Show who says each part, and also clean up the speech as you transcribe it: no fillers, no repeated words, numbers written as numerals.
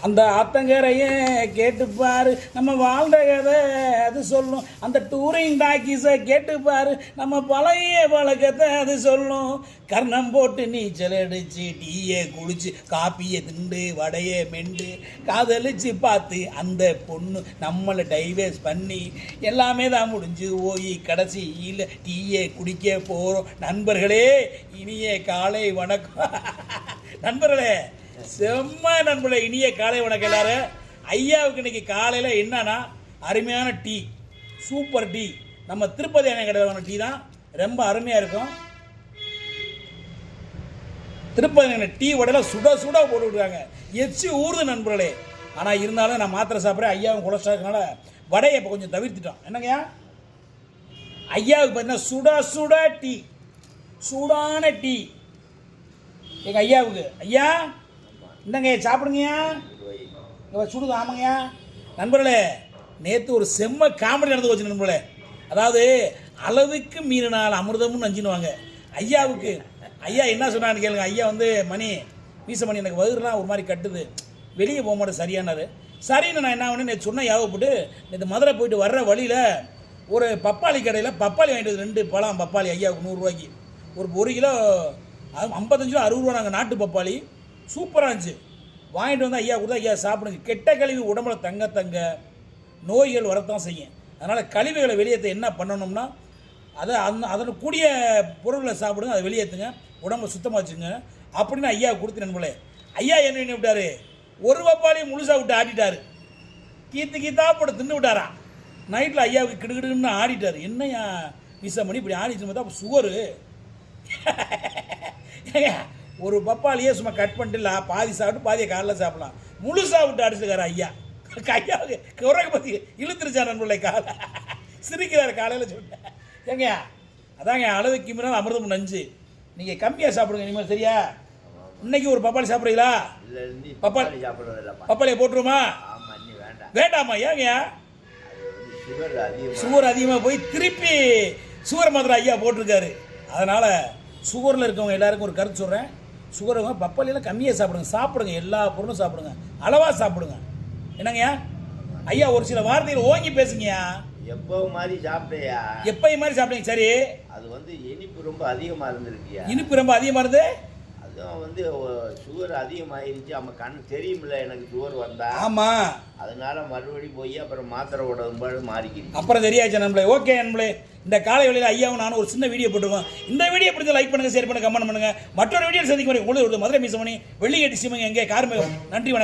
Speaker 1: அந்த ஆத்தங்கரையே கேட்டுப்பாரு நம்ம வாழ்ந்த கதை அது சொல்லும். அந்த டூரிங் டாக்கீஸை கேட்டுப்பாரு நம்ம பழைய பழக்கத்தை அது சொல்லும். கர்ணம் போட்டு நீச்சல் அடிச்சு டீயை குடிச்சு காப்பியை திண்டு வடையை மெண்டு காதலிச்சு பார்த்து அந்த பொண்ணு நம்மளை டைவர்ஸ் பண்ணி எல்லாமே தான் முடிஞ்சு போய் கடைசியில் டீயை குடிக்க போகிறோம். நண்பர்களே, இனிய காலை வணக்கம். நண்பர்களே, செம்ம நண்பர்களே, இனிய காலை வணக்கம் எல்லாரும். ஐயாவுக்கு இன்னைக்கு காலையில் என்னன்னா அருமையான டீ, சூப்பர் டீ. நம்ம திருப்பதி அணை கடையில் டீ தான், ரொம்ப அருமையாக இருக்கும். திருப்பதி டீ வடையில் சுட சுட போட்டு விடுறாங்க, எச்சு ஊறுது நண்பர்களே. ஆனால் இருந்தாலும் நான் மாத்திரை சாப்பிட்றேன். ஐயாவும் கொலஸ்ட்ரால்னால வடையை இப்போ கொஞ்சம் தவிர்த்துட்டோம். என்னங்கய்யா, ஐயாவுக்கு பார்த்தீங்கன்னா சுட சுட டீ, சூடான டீ எங்கள் ஐயாவுக்கு. ஐயா இந்தங்க சாப்பிடுங்கய்யா, சுடுது. ஆமாங்கய்யா நண்பர்களே, நேற்று ஒரு செம்ம காமெடி நடந்து போச்சு நண்பர்களே. அதாவது அளவுக்கு மீறினால் அமிர்தமும் நஞ்சினுவாங்க. ஐயாவுக்கு ஐயா என்ன சொன்னான்னு கேளுங்க. ஐயா வந்து மணி வீசமணி எனக்கு வயிறுலாம் ஒரு மாதிரி கட்டுது, வெளியே போக மாட்டேன் சரியானாரு. சரின்னு நான் என்ன பண்ணேன், நேற்று சொன்ன யாவப்பட்டு நேற்று மதுரை போயிட்டு வர்ற வழியில் ஒரு பப்பாளி கடையில் பப்பாளி வாங்கிட்டு 2 பழம் பப்பாளி ஐயாவுக்கு 100 ரூபாய்க்கு. ஒரு கிலோ 55 ரூபா 60 ரூபா. நாங்கள் நாட்டு பப்பாளி சூப்பராக இருந்துச்சு. வாங்கிட்டு வந்து ஐயா கொடுத்தா, ஐயா சாப்பிடுங்க. கெட்ட கழிவு உடம்புல தங்க நோய்கள் வரத்தான் செய்யும். அதனால் கழிவுகளை வெளியேற்ற என்ன பண்ணணும்னா அதன் கூடிய பொருட்களை சாப்பிடுங்க, அதை வெளியேற்றுங்க, உடம்பை சுத்தமாக வச்சுங்க அப்படின்னு ஐயா கொடுத்து நண்பர்களே. ஐயா என்ன விட்டார், ஒரு பப்பாளியை முழுசாக விட்டு ஆட்டிட்டார். கீத்தா போட்டு தின்னு விட்டாரா. நைட்டில் ஐயாவுக்கு கிடுகிடுன்னு ஆடிட்டார். என்னையா வீசமணி இப்படி ஆடிச்சு பார்த்தா அப்போ சுகரு. ஒரு பப்பாளியே சும்மா கட் பண்ணிட்டு பாதி சாப்பிட்டு பாதியை காலையில் சாப்பிடலாம், முழுசாக விட்டு அடிச்சுக்காரு ஐயா. ஐயாவுக்கு குறைக்க பற்றி இழுத்துருச்சா நண்பர்களே. காலை சிரிக்கிறார் காலையில் சொன்னேன். ஏங்க அதாங்க அளவுக்கு மீறினால் அமிர்தம் நஞ்சு. நீங்கள் கம்மியாக சாப்பிடுங்க இனிமேல், சரியா? இன்னைக்கு ஒரு பப்பாளி சாப்பிட்றீங்களா? பப்பாளியை போட்டுருமா? வேண்டாமா? ஏங்க சுகர் அதிகமாக போய் திருப்பி சுகர் மாத்திரை ஐயா போட்டிருக்காரு. அதனால் சுகரில் இருக்கவங்க எல்லாருக்கும் ஒரு கருத்து சொல்கிறேன். சுகர் பப்பாளியெல்லாம் கம்மியாக சாப்பிடுங்க, எல்லா பொருளும் சாப்பிடுங்க, அளவாக சாப்பிடுங்க. என்னங்கய்யா ஐயா ஒரு சில வார்த்தைகள் ஓங்கி பேசுங்கய்யா.
Speaker 2: எப்பவும் மாதிரி சாப்பிட்டையா?
Speaker 1: எப்பயும் மாதிரி சாப்பிட்டீங்க, சரி.
Speaker 2: அது வந்து இனிப்பு ரொம்ப அதிகமாக இருந்திருக்கியா?
Speaker 1: இனிப்பு ரொம்ப அதிகமாக இருந்து
Speaker 2: அதுவும் வந்து சுகர் அதிகமாகிருச்சு. நம்ம கண் தெரியுமில்ல எனக்கு சுகர் வந்தா.
Speaker 1: ஆமாம்,
Speaker 2: அதனால மறுபடியும் போய் அப்புறம் மாத்திரை உடம்பு மாறிக்கிது.
Speaker 1: அப்புறம் தெரியாச்சு நண்பளே. ஓகே நண்பளே, இந்த காலை வேளையில் ஐயாவும் நானும் ஒரு சின்ன வீடியோ போட்டுருவோம். இந்த வீடியோ பிடிச்ச லைக் பண்ணுங்கள், ஷேர் பண்ணுங்கள், கமெண்ட் பண்ணுங்கள். மற்றொரு வீடியோ சந்திக்க முடியும். மதுரை மீசமணி வெள்ளியேட்டி சிவங்க எங்கே கார்மிகம். நன்றி, வணக்கம்.